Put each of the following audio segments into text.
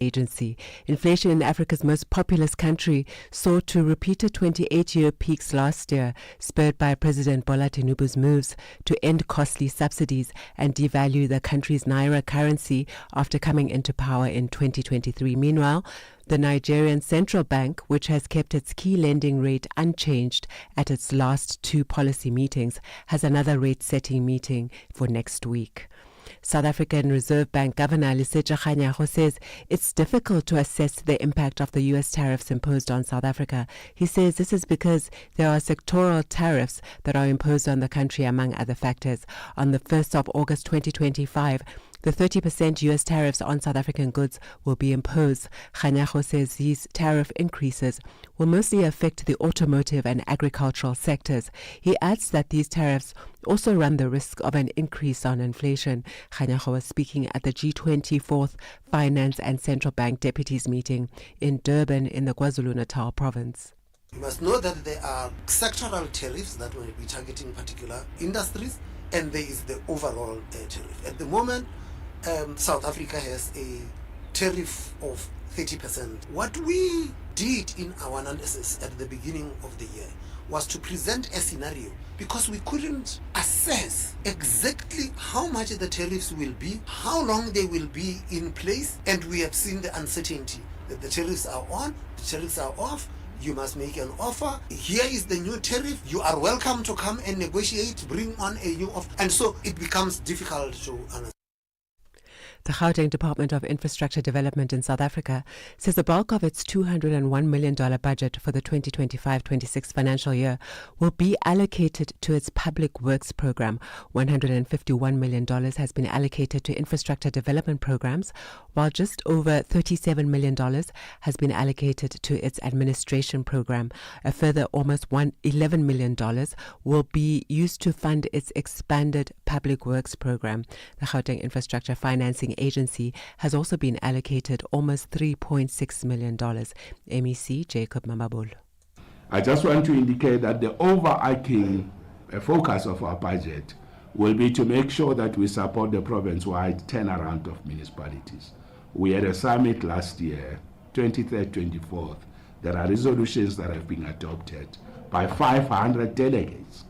Agency. Inflation in Africa's most populous country soared to repeated 28-year peaks last year, spurred by President Bola Tinubu's moves to end costly subsidies and devalue the country's naira currency after coming into power in 2023. Meanwhile, the Nigerian Central Bank, which has kept its key lending rate unchanged at its last two policy meetings, has another rate-setting meeting for next week. South African Reserve Bank Governor Lesetja Kganyago says it's difficult to assess the impact of the U.S. tariffs imposed on South Africa. He says this is because there are sectoral tariffs that are imposed on the country, among other factors. On the 1st of August 2025, the 30% U.S. tariffs on South African goods will be imposed. Kganyago says these tariff increases will mostly affect the automotive and agricultural sectors. He adds that these tariffs also run the risk of an increase on inflation. Kganyago was speaking at the G20 4th Finance and Central Bank Deputies meeting in Durban in the KwaZulu-Natal province. You must know that there are sectoral tariffs that will be targeting particular industries, and there is the overall tariff. At the moment, South Africa has a tariff of 30%. What we did in our analysis at the beginning of the year was to present a scenario, because we couldn't assess exactly how much the tariffs will be, how long they will be in place, and we have seen the uncertainty that the tariffs are on, the tariffs are off. You must make an offer. Here is the new tariff. You are welcome to come and negotiate, bring on a new offer. And so it becomes difficult to understand. The Gauteng Department of Infrastructure Development in South Africa says the bulk of its $201 million budget for the 2025-26 financial year will be allocated to its public works program. $151 million has been allocated to infrastructure development programs, while just over $37 million has been allocated to its administration program. A further almost $11 million will be used to fund its expanded public works program. The Gauteng Infrastructure Financing Agency has also been allocated almost $3.6 million. MEC Jacob Mamabolo. I just want to indicate that the overarching focus of our budget will be to make sure that we support the province-wide turnaround of municipalities. We had a summit last year, 23rd, 24th. There are resolutions that have been adopted by 500 delegates.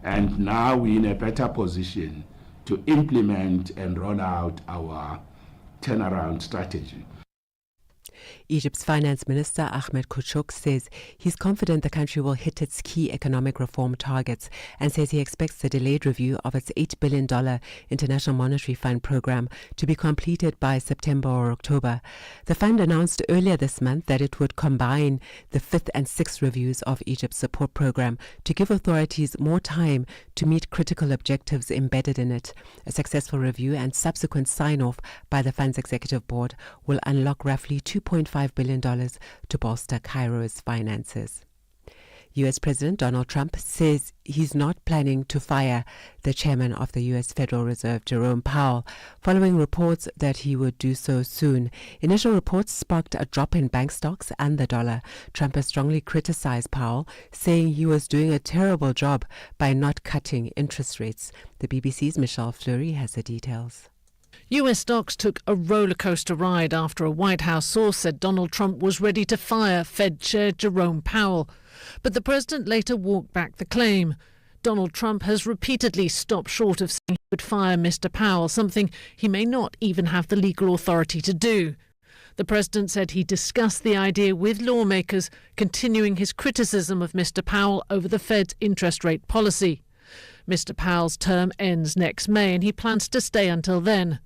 And now we're in a better position to implement and roll out our turnaround strategy. Egypt's finance minister Ahmed Kuchuk says he's confident the country will hit its key economic reform targets, and says he expects the delayed review of its $8 billion International Monetary Fund program to be completed by September or October. The fund announced earlier this month that it would combine the 5th and 6th reviews of Egypt's support program to give authorities more time to meet critical objectives embedded in it. A successful review and subsequent sign-off by the fund's executive board will unlock roughly $2.5 billion to bolster Cairo's finances. U.S. President Donald Trump says he's not planning to fire the chairman of the U.S. Federal Reserve, Jerome Powell, following reports that he would do so soon. Initial reports sparked a drop in bank stocks and the dollar. Trump has strongly criticized Powell, saying he was doing a terrible job by not cutting interest rates. The BBC's Michelle Fleury has the details. US stocks took a roller coaster ride after a White House source said Donald Trump was ready to fire Fed Chair Jerome Powell. But the president later walked back the claim. Donald Trump has repeatedly stopped short of saying he would fire Mr. Powell, something he may not even have the legal authority to do. The president said he discussed the idea with lawmakers, continuing his criticism of Mr. Powell over the Fed's interest rate policy. Mr. Powell's term ends next May, and he plans to stay until then.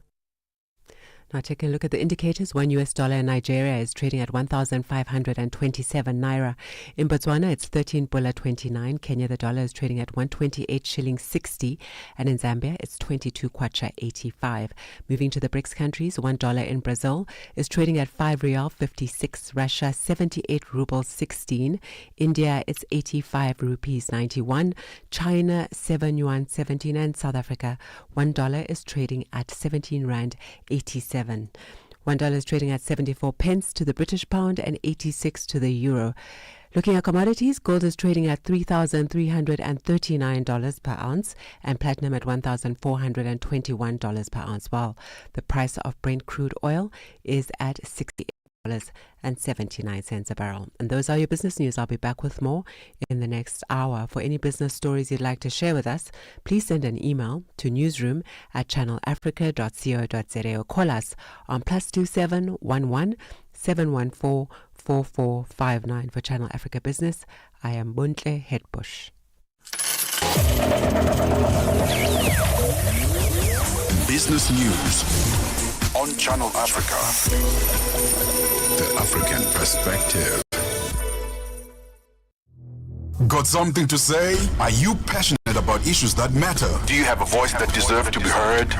Now taking a look at the indicators, one US dollar in Nigeria is trading at 1,527 naira. In Botswana, it's 13 pula 29. Kenya, the dollar is trading at 128 shillings 60. And in Zambia, it's 22 kwacha 85. Moving to the BRICS countries, $1 in Brazil is trading at 5 real 56. Russia, 78 rubles 16. India, it's 85 rupees 91. China, 7 yuan 17. And South Africa, $1 is trading at 17 rand 87. $1 is trading at 74 pence to the British pound and 86 to the euro. Looking at commodities, gold is trading at $3,339 per ounce and platinum at $1,421 per ounce, while the price of Brent crude oil is at $68.79 a barrel. And those are your business news. I'll be back with more in the next hour. For any business stories you'd like to share with us, please send an email to newsroom@channelafrica.co.za or call us on +27 11 714 4459 for Channel Africa Business. I am Buntle Headbush. Business News on Channel Africa. The African Perspective. Got something to say? Are you passionate about issues that matter? Do you have a voice that deserves to be heard?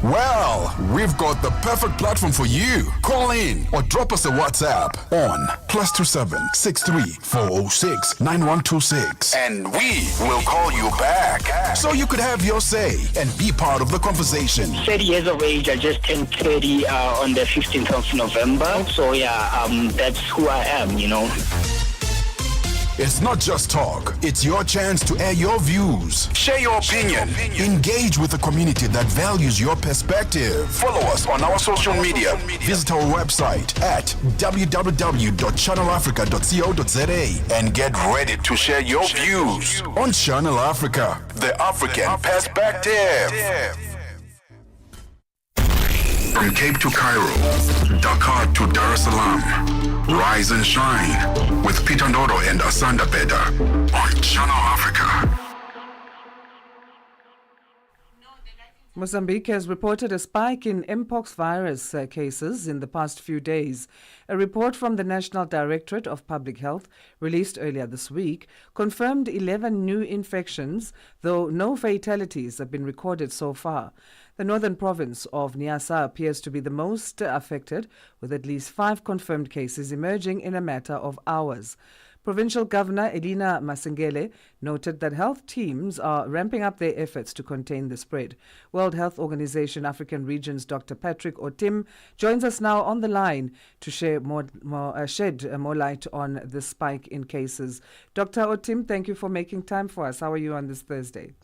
Well, we've got the perfect platform for you. Call in or drop us a WhatsApp on +27 63 406 9126. And we will call you back so you could have your say and be part of the conversation. 30 years of age. I just turned 30 on the 15th of November. So yeah, that's who I am, you know. It's not just talk. It's your chance to air your views. Share your opinion. Engage with a community that values your perspective. Follow us on our social media. Visit our website at www.channelafrica.co.za and get ready to share your views on Channel Africa, the African Perspective. From Cape to Cairo, Dakar to Dar es Salaam, rise and shine with Peter Ndoro and Asanda Beda on Channel Africa. Mozambique has reported a spike in Mpox virus cases in the past few days. A report from the National Directorate of Public Health, released earlier this week, confirmed 11 new infections, though no fatalities have been recorded so far. The northern province of Niassa appears to be the most affected, with at least 5 confirmed cases emerging in a matter of hours. Provincial Governor Elina Masengele noted that health teams are ramping up their efforts to contain the spread. World Health Organization African Region's Dr. Patrick Otim joins us now on the line to shed more light on the spike in cases. Dr. Otim, thank you for making time for us. How are you on this Thursday?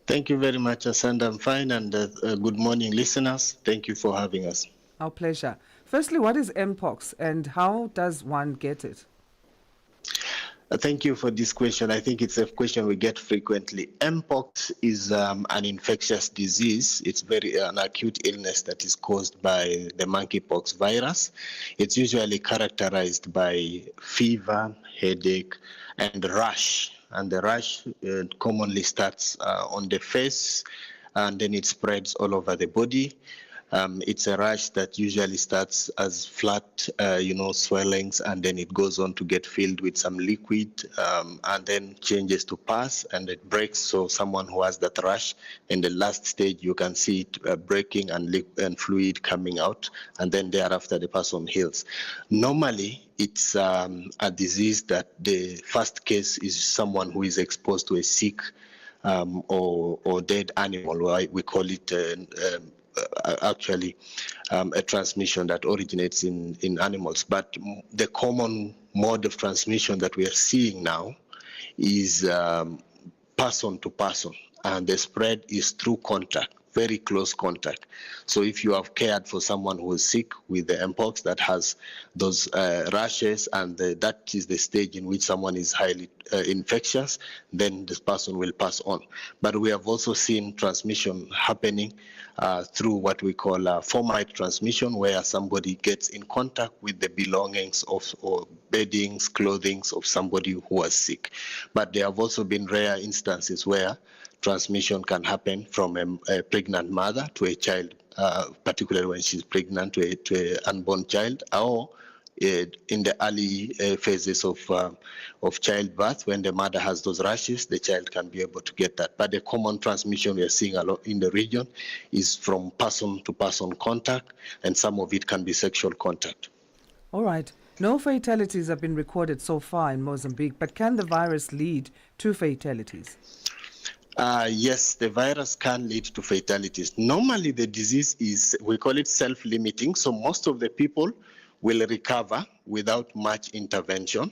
Thank you very much, Asanda. I'm fine, and good morning, listeners. Thank you for having us. Our pleasure. Firstly, what is Mpox and how does one get it? Thank you for this question. I think it's a question we get frequently. Mpox is an infectious disease. It's an acute illness that is caused by the monkeypox virus. It's usually characterized by fever, headache, and rash. And the rash commonly starts on the face, and then it spreads all over the body. It's a rash that usually starts as flat, swellings, and then it goes on to get filled with some liquid, and then changes to pus, and it breaks. So someone who has that rash, in the last stage, you can see it breaking and fluid coming out, and then thereafter the person heals. Normally, it's a disease that the first case is someone who is exposed to a sick or dead animal. We call it actually a transmission that originates in animals. But the common mode of transmission that we are seeing now is person to person, and the spread is through contact, very close contact. So if you have cared for someone who is sick with the Mpox that has those rashes, and that is the stage in which someone is highly infectious, then this person will pass on. But we have also seen transmission happening through what we call fomite transmission, where somebody gets in contact with the belongings or beddings, clothing of somebody who was sick. But there have also been rare instances where transmission can happen from a pregnant mother to a child, particularly when she's pregnant to an unborn child, or in the early phases of childbirth, when the mother has those rashes, the child can be able to get that. But the common transmission we are seeing a lot in the region is from person-to-person contact, and some of it can be sexual contact. All right. No fatalities have been recorded so far in Mozambique, but can the virus lead to fatalities? Yes, the virus can lead to fatalities. Normally, the disease is, we call it self-limiting. So most of the people will recover without much intervention.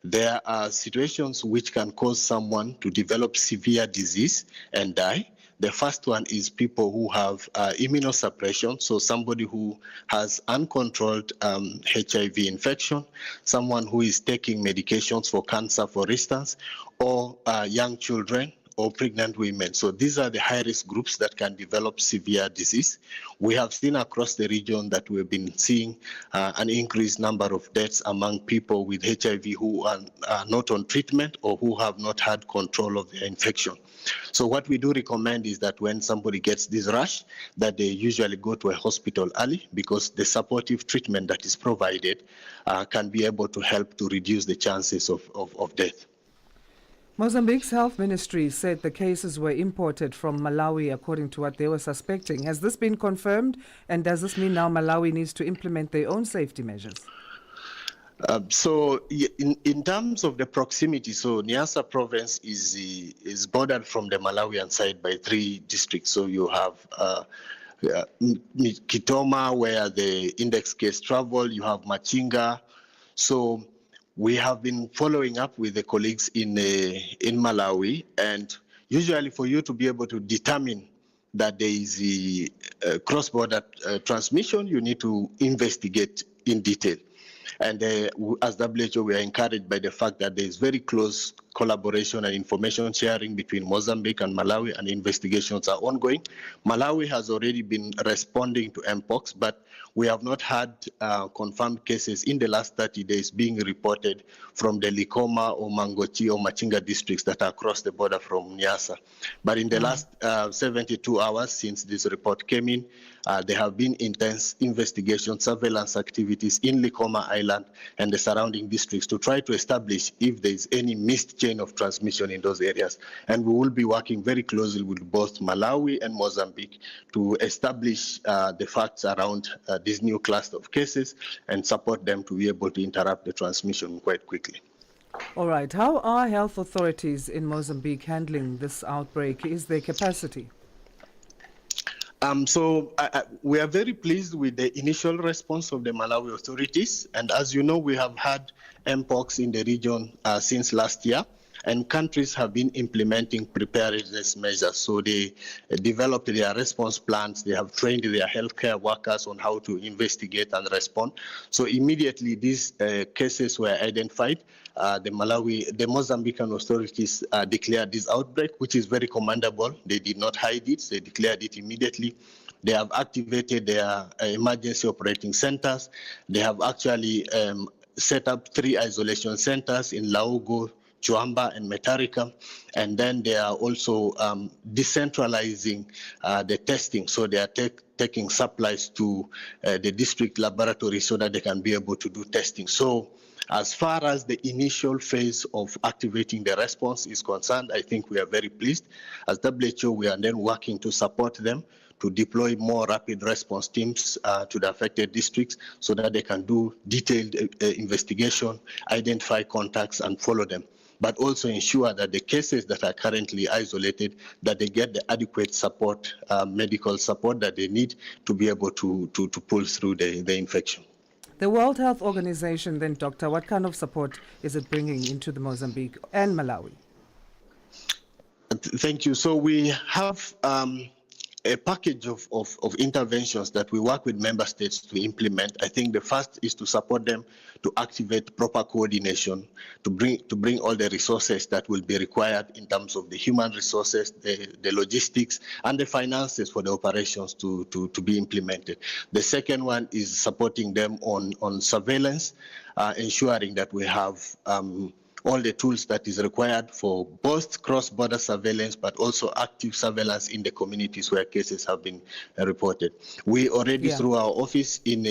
There are situations which can cause someone to develop severe disease and die. The first one is people who have immunosuppression, so somebody who has uncontrolled HIV infection, someone who is taking medications for cancer, for instance, or young children or pregnant women. So these are the high-risk groups that can develop severe disease. We have seen across the region that we've been seeing an increased number of deaths among people with HIV who are not on treatment or who have not had control of their infection. So what we do recommend is that when somebody gets this rash, that they usually go to a hospital early, because the supportive treatment that is provided can be able to help to reduce the chances of death. Mozambique's health ministry said the cases were imported from Malawi according to what they were suspecting. Has this been confirmed, and does this mean now Malawi needs to implement their own safety measures? So in terms of the proximity, so Niassa province is bordered from the Malawian side by 3 districts. So you have Kitoma, where the index case travel, you have Machinga. So we have been following up with the colleagues in Malawi, and usually for you to be able to determine that there is a cross-border transmission, you need to investigate in detail. And as WHO, we are encouraged by the fact that there is very close collaboration and information sharing between Mozambique and Malawi, and investigations are ongoing. Malawi has already been responding to Mpox, but we have not had confirmed cases in the last 30 days being reported from the Likoma or Mangochi or Machinga districts that are across the border from Niassa. But in the last 72 hours since this report came in, there have been intense investigation, surveillance activities in Likoma Island and the surrounding districts to try to establish if there is any missed chain of transmission in those areas. And we will be working very closely with both Malawi and Mozambique to establish the facts around this new cluster of cases and support them to be able to interrupt the transmission quite quickly. All right. How are health authorities in Mozambique handling this outbreak? Is there capacity? So we are very pleased with the initial response of the Malawi authorities. And as you know, we have had Mpox in the region since last year, and countries have been implementing preparedness measures. So they developed their response plans. They have trained their healthcare workers on how to investigate and respond. So immediately these cases were identified. The Mozambican authorities declared this outbreak, which is very commendable. They did not hide it. They declared it immediately. They have activated their emergency operating centers. They have actually set up 3 isolation centers in Laogo, Chuamba, and Metarika. And then they are also decentralizing the testing. So they are taking supplies to the district laboratory so that they can be able to do testing. So as far as the initial phase of activating the response is concerned, I think we are very pleased. As WHO, we are then working to support them to deploy more rapid response teams to the affected districts so that they can do detailed investigation, identify contacts, and follow them. But also ensure that the cases that are currently isolated, that they get the adequate support, medical support that they need to be able to pull through the infection. The World Health Organization, then, Doctor, what kind of support is it bringing into the Mozambique and Malawi? Thank you. So we have a package of interventions that we work with member states to implement. I think the first is to support them to activate proper coordination, to bring all the resources that will be required in terms of the human resources, the logistics, and the finances for the operations to be implemented. The second one is supporting them on surveillance, ensuring that we have all the tools that is required for both cross-border surveillance but also active surveillance in the communities where cases have been reported. We already, through our office in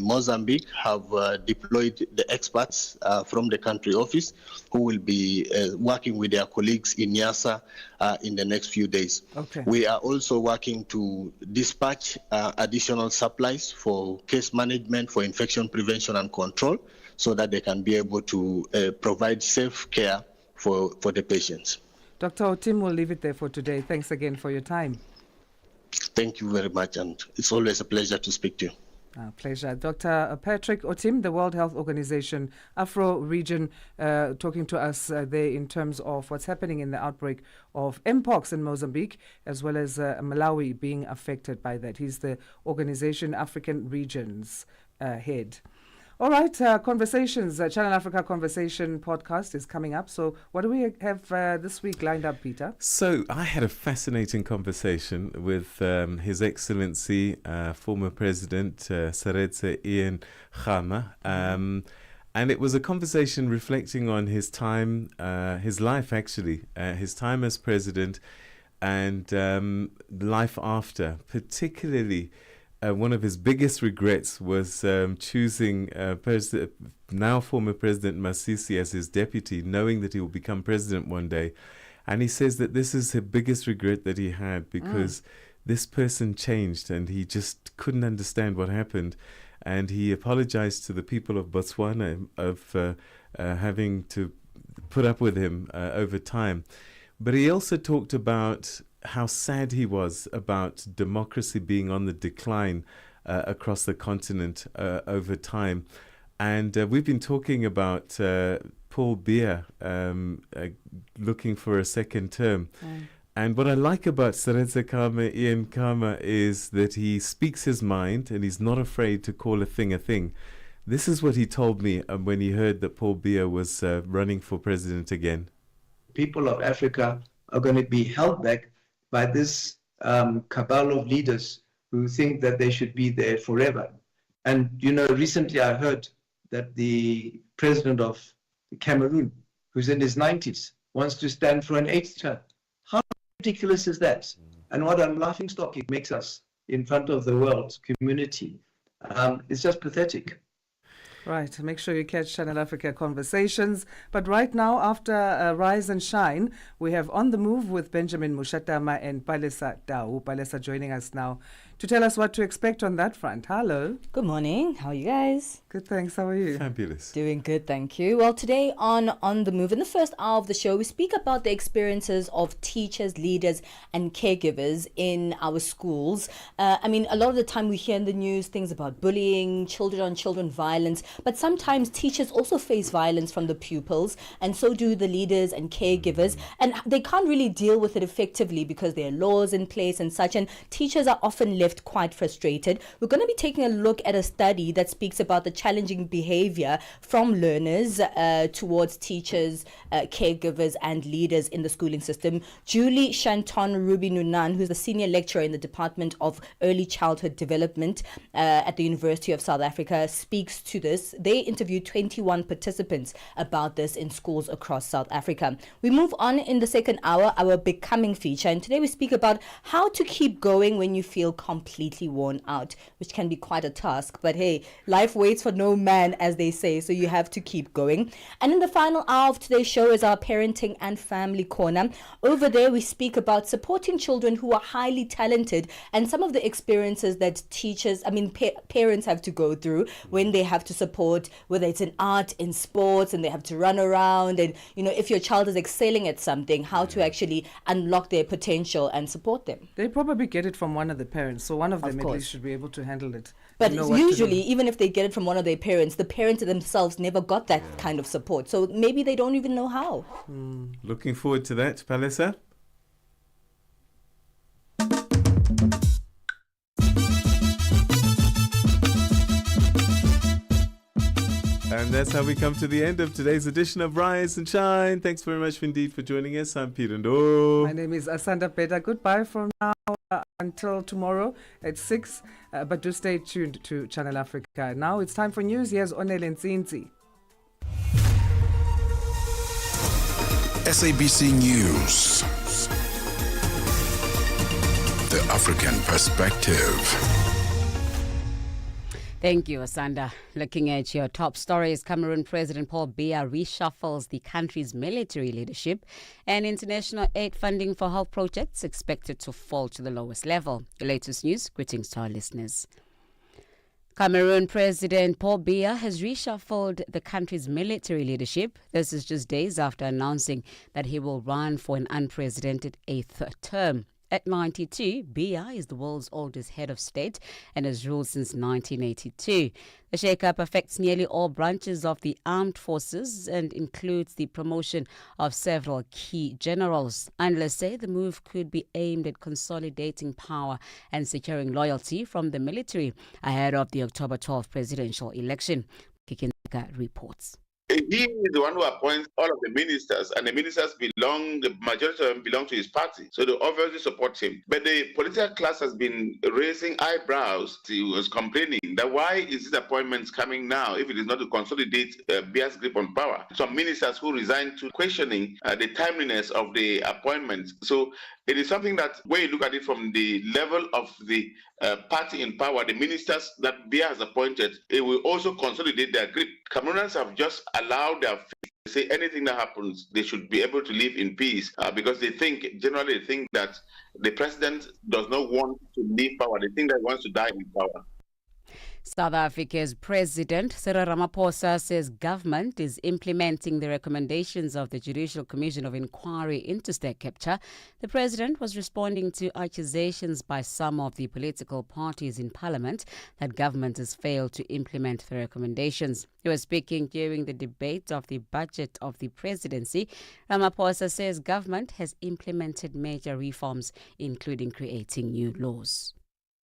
Mozambique, have deployed the experts from the country office who will be working with their colleagues in Niassa in the next few days. Okay. We are also working to dispatch additional supplies for case management, for infection prevention and control, so that they can be able to provide safe care for the patients. Dr. Otim, we'll leave it there for today. Thanks again for your time. Thank you very much, and it's always a pleasure to speak to you. Pleasure. Dr. Patrick Otim, the World Health Organization Afro region, talking to us there in terms of what's happening in the outbreak of Mpox in Mozambique, as well as Malawi being affected by that. He's the organization African regions head. All right, Conversations, Channel Africa Conversation podcast is coming up. So what do we have this week lined up, Peter? So I had a fascinating conversation with His Excellency, former President Seretse Ian Khama. And it was a conversation reflecting on his time, his life actually, his time as president and life after, particularly one of his biggest regrets was choosing now former President Masisi as his deputy, knowing that he will become president one day. And he says that this is the biggest regret that he had because this person changed and he just couldn't understand what happened. And he apologized to the people of Botswana of having to put up with him over time. But he also talked about how sad he was about democracy being on the decline across the continent over time. And we've been talking about Paul Biya looking for a second term. And what I like about Seretse Khama, Ian Khama, is that he speaks his mind and he's not afraid to call a thing a thing. This is what he told me when he heard that Paul Biya was running for president again. People of Africa are going to be held back by this cabal of leaders who think that they should be there forever. And, you know, recently I heard that the president of Cameroon, who's in his 90s, wants to stand for an 8th term. How ridiculous is that? And what a laughingstock it makes us in front of the world community. It's just pathetic. Right, make sure you catch Channel Africa Conversations. But right now, after Rise and Shine, we have On the Move with Benjamin Mushatama and Palesa Dau. Palesa joining us now to tell us what to expect on that front. Hello. Good morning. How are you guys? Good, thanks. How are you? Fabulous. Doing good, thank you. Well, today on the Move, in the first hour of the show, we speak about the experiences of teachers, leaders, and caregivers in our schools. I mean, a lot of the time we hear in the news things about bullying, children-on-children violence, but sometimes teachers also face violence from the pupils, and so do the leaders and caregivers, and they can't really deal with it effectively because there are laws in place and such, and teachers are often left quite frustrated. We're going to be taking a look at a study that speaks about the challenging behavior from learners towards teachers, caregivers, and leaders in the schooling system. Julie Shanton Ruby Nunan, who's a senior lecturer in the Department of Early Childhood Development at the University of South Africa, speaks to this. They interviewed 21 participants about this in schools across South Africa. We move on in the second hour, our Becoming feature, and today we speak about how to keep going when you feel completely worn out, which can be quite a task, but hey, life waits for no man, as they say, so you have to keep going. And in the final hour of today's show is our Parenting and Family Corner. Over there we speak about supporting children who are highly talented and some of the experiences that parents have to go through when they have to support, whether it's in art, in sports, and they have to run around, and you know, if your child is excelling at something, how to actually unlock their potential and support them. They probably get it from one of the parents, so one of them at least should be able to handle it. But usually, even if they get it from one of their parents, the parents themselves never got that kind of support, so maybe they don't even know how. Looking forward to that, Palesa. And that's how we come to the end of today's edition of Rise and Shine. Thanks very much indeed for joining us. I'm Peter Ndoro. My name is Asanda Beda. Goodbye from now until tomorrow at 6. But do stay tuned to Channel Africa. Now it's time for news. Here's Onel Nzinzi. SABC News. The African Perspective. Thank you, Asanda. Looking at your top stories, Cameroon President Paul Biya reshuffles the country's military leadership, and international aid funding for health projects expected to fall to the lowest level. The latest news. Greetings to our listeners. Cameroon President Paul Biya has reshuffled the country's military leadership. This is just days after announcing that he will run for an unprecedented 8th term. At 92, Biya is the world's oldest head of state and has ruled since 1982. The shake-up affects nearly all branches of the armed forces and includes the promotion of several key generals. Analysts say the move could be aimed at consolidating power and securing loyalty from the military ahead of the October 12 presidential election. Kikinaka reports. He is the one who appoints all of the ministers, and the ministers the majority of them belong to his party. So they obviously support him. But the political class has been raising eyebrows. He was complaining that why is this appointment coming now if it is not to consolidate Biya's grip on power? Some ministers who resigned to questioning the timeliness of the appointment. So it is something that when you look at it from the level of the party in power, the ministers that Biya has appointed, it will also consolidate their grip. Cameroonians have just allowed their faith to say anything that happens, they should be able to live in peace because generally they think that the president does not want to leave power. They think that he wants to die in power. South Africa's President Cyril Ramaphosa says government is implementing the recommendations of the Judicial Commission of Inquiry into state capture. The president was responding to accusations by some of the political parties in parliament that government has failed to implement the recommendations. He was speaking during the debate of the budget of the presidency. Ramaphosa says government has implemented major reforms, including creating new laws.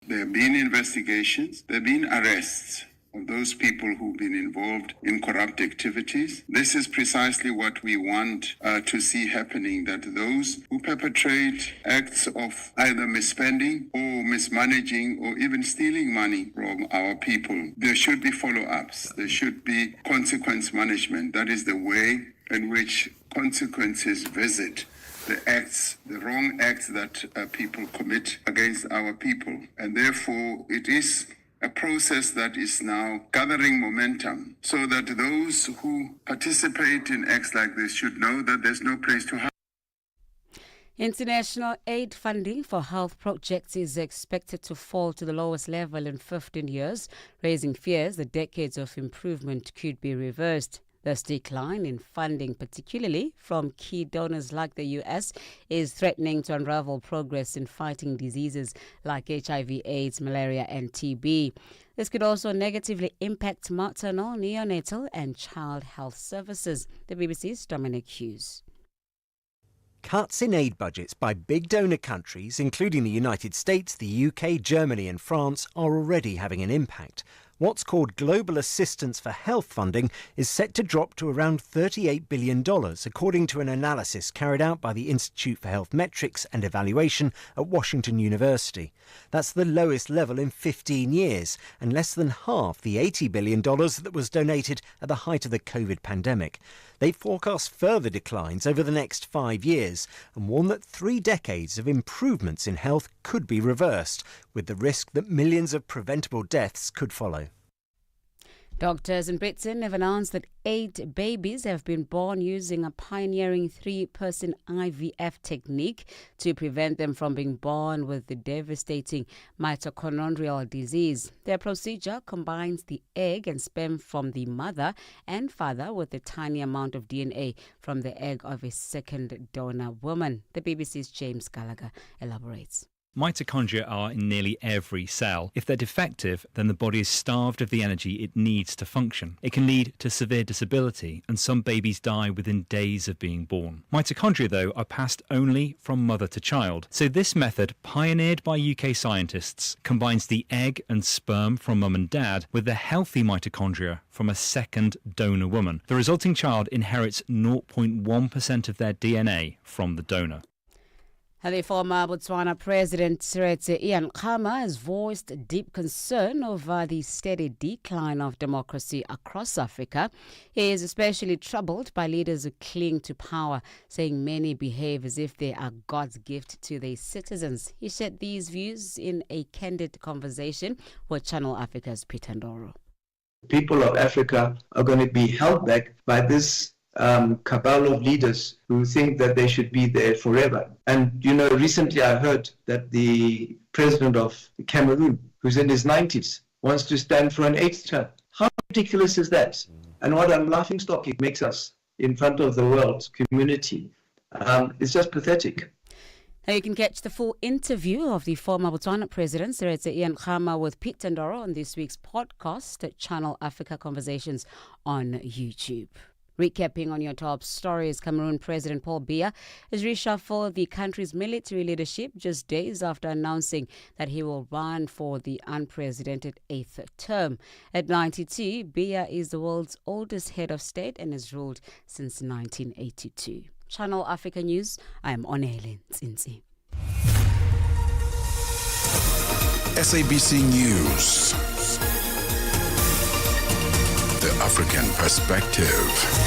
There have been investigations, there have been arrests of those people who've been involved in corrupt activities. This is precisely what we want to see happening, that those who perpetrate acts of either misspending or mismanaging or even stealing money from our people, there should be follow-ups, there should be consequence management. That is the way in which consequences visit the wrong acts that people commit against our people. And therefore, it is a process that is now gathering momentum so that those who participate in acts like this should know that there's no place to hide. International aid funding for health projects is expected to fall to the lowest level in 15 years, raising fears that decades of improvement could be reversed. This decline in funding, particularly from key donors like the US, is threatening to unravel progress in fighting diseases like HIV, AIDS, malaria and TB. This could also negatively impact maternal, neonatal and child health services. The BBC's Dominic Hughes. Cuts in aid budgets by big donor countries, including the United States, the UK, Germany and France, are already having an impact. What's called global assistance for health funding is set to drop to around $38 billion, according to an analysis carried out by the Institute for Health Metrics and Evaluation at Washington University. That's the lowest level in 15 years, and less than half the $80 billion that was donated at the height of the COVID pandemic. They forecast further declines over the next 5 years and warn that 3 decades of improvements in health could be reversed, with the risk that millions of preventable deaths could follow. Doctors in Britain have announced that 8 babies have been born using a pioneering 3-person IVF technique to prevent them from being born with the devastating mitochondrial disease. Their procedure combines the egg and sperm from the mother and father with a tiny amount of DNA from the egg of a second donor woman. The BBC's James Gallagher elaborates. Mitochondria are in nearly every cell. If they're defective, then the body is starved of the energy it needs to function. It can lead to severe disability, and some babies die within days of being born. Mitochondria, though, are passed only from mother to child. So this method, pioneered by UK scientists, combines the egg and sperm from mum and dad with the healthy mitochondria from a second donor woman. The resulting child inherits 0.1% of their DNA from the donor. The former Botswana President Ian Khama has voiced deep concern over the steady decline of democracy across Africa. He is especially troubled by leaders who cling to power, saying many behave as if they are God's gift to their citizens. He shared these views in a candid conversation with Channel Africa's Peter Ndoro. People of Africa are going to be held back by this cabal of leaders who think that they should be there forever. And, recently I heard that the president of Cameroon, who's in his 90s, wants to stand for an 8th term. How ridiculous is that? And what a laughingstock it makes us in front of the world community. It's just pathetic. Now you can catch the full interview of the former Botswana President Seretse Ian Khama with Pete Ndoro on this week's podcast at Channel Africa Conversations on YouTube. Recapping on your top stories, Cameroon President Paul Biya has reshuffled the country's military leadership just days after announcing that he will run for the unprecedented 8th term. At 92, Biya is the world's oldest head of state and has ruled since 1982. Channel Africa News, I am Onele Nzinzi. SABC News. The African Perspective.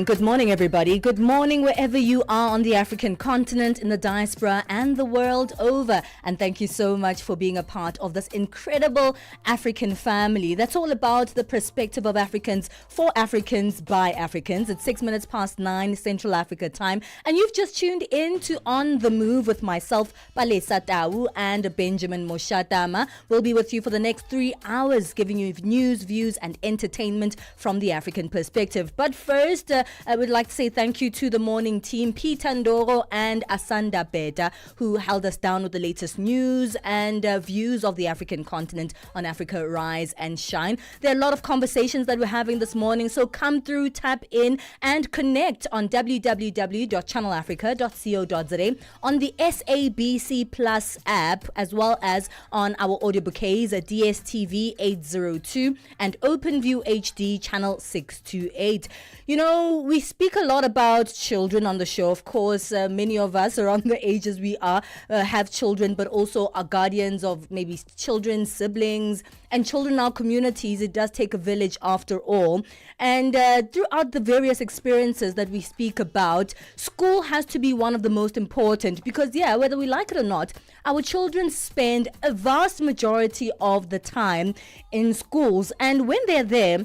Good morning everybody. Good morning wherever you are on the African continent, in the diaspora and the world over. And thank you so much for being a part of this incredible African family. That's all about the perspective of Africans for Africans by Africans. It's 9:06 Central Africa time. And you've just tuned in to On the Move with myself, Palesa Tau, and Benjamin Moshatama. We'll be with you for the next 3 hours, giving you news, views and entertainment from the African perspective. But first, I would like to say thank you to the morning team, Peter Ndoro and Asanda Beda, who held us down with the latest news and views of the African continent on Africa Rise and Shine. There are a lot of conversations that we're having this morning, so come through, tap in and connect on www.channelafrica.co.za, on the SABC Plus app, as well as on our audio bouquets at DSTV 802 and OpenView HD channel 628. You know, we speak a lot about children on the show. Of course, many of us around the ages we are have children, but also are guardians of maybe children, siblings, and children in our communities. It does take a village after all. And throughout the various experiences that we speak about, school has to be one of the most important because, yeah, whether we like it or not, our children spend a vast majority of the time in schools. And when they're there,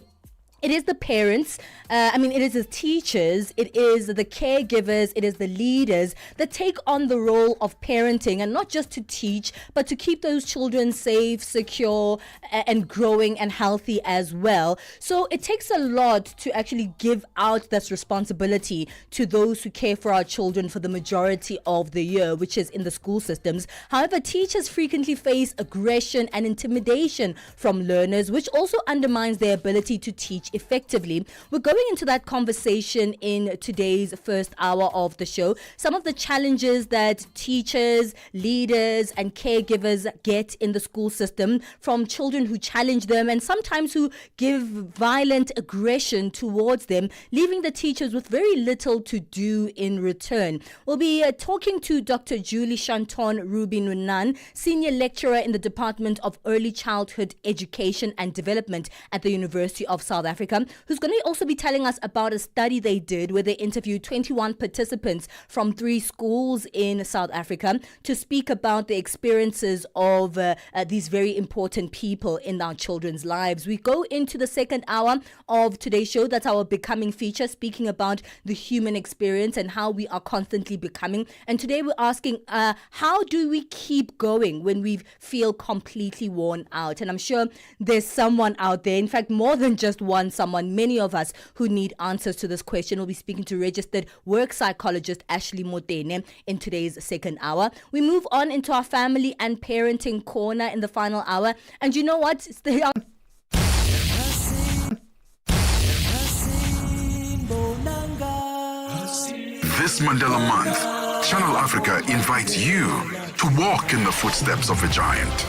it is the parents, it is the teachers, it is the caregivers, it is the leaders that take on the role of parenting, and not just to teach, but to keep those children safe, secure, and growing and healthy as well. So it takes a lot to actually give out this responsibility to those who care for our children for the majority of the year, which is in the school systems. However, teachers frequently face aggression and intimidation from learners, which also undermines their ability to teach effectively. We're going into that conversation in today's first hour of the show. Some of the challenges that teachers, leaders and caregivers get in the school system from children who challenge them and sometimes who give violent aggression towards them, leaving the teachers with very little to do in return. We'll be talking to Dr. Julie Shanton Ruby-Nunan, Senior Lecturer in the Department of Early Childhood Education and Development at the University of South Africa, who's going to also be telling us about a study they did where they interviewed 21 participants from 3 schools in South Africa to speak about the experiences of these very important people in our children's lives. We go into the second hour of today's show. That's our Becoming feature, speaking about the human experience and how we are constantly becoming. And today we're asking, how do we keep going when we feel completely worn out? And I'm sure there's someone out there, in fact, more than just one someone, many of us who need answers to this question. We'll be speaking to registered work psychologist Ashley Motene in today's second hour. We move on into our family and parenting corner in the final hour. And you know what? Stay on. This Mandela Month, Channel Africa invites you to walk in the footsteps of a giant.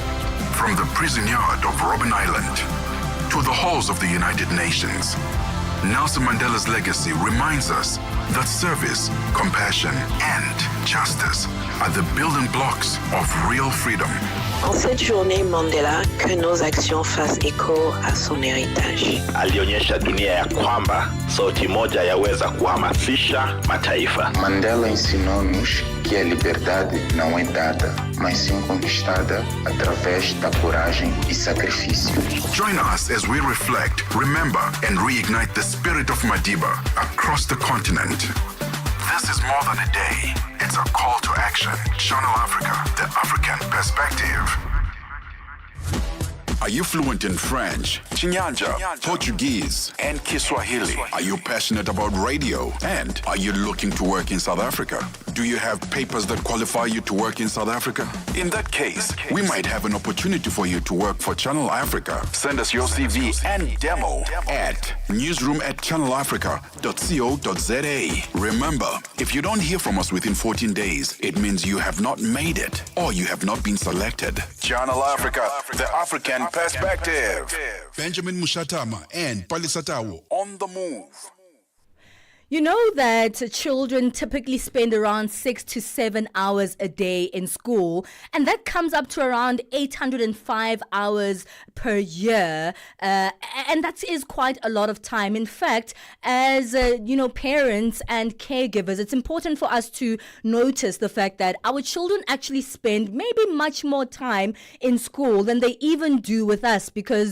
From the prison yard of Robben Island to the halls of the United Nations, Nelson Mandela's legacy reminds us that service, compassion, and justice are the building blocks of real freedom. En cette journée Mandela, que nos actions fassent écho à son héritage. Alionyesha dunia ya kwamba sauti moja yaweza kuhamasisha mataifa. Mandela ensinou-nos que a liberdade não é dada, mas sim conquistada através da coragem e sacrifício. Join us as we reflect, remember, and reignite the spirit of Madiba across the continent. This is more than a day. It's a call to action. Channel Africa, the African perspective. Are you fluent in French, Chinyanja, Portuguese, and Kiswahili? Are you passionate about radio? And are you looking to work in South Africa? Do you have papers that qualify you to work in South Africa? In that case, we might have an opportunity for you to work for Channel Africa. Send us your CV and demo at newsroom@channelafrica.co.za. Remember, if you don't hear from us within 14 days, it means you have not made it or you have not been selected. Channel Africa, the African perspective. Benjamin Mushatama and Palisatawo on the move. You know that children typically spend around 6 to 7 hours a day in school, and that comes up to around 805 hours per year, and that is quite a lot of time. In fact, as parents and caregivers, it's important for us to notice the fact that our children actually spend maybe much more time in school than they even do with us, because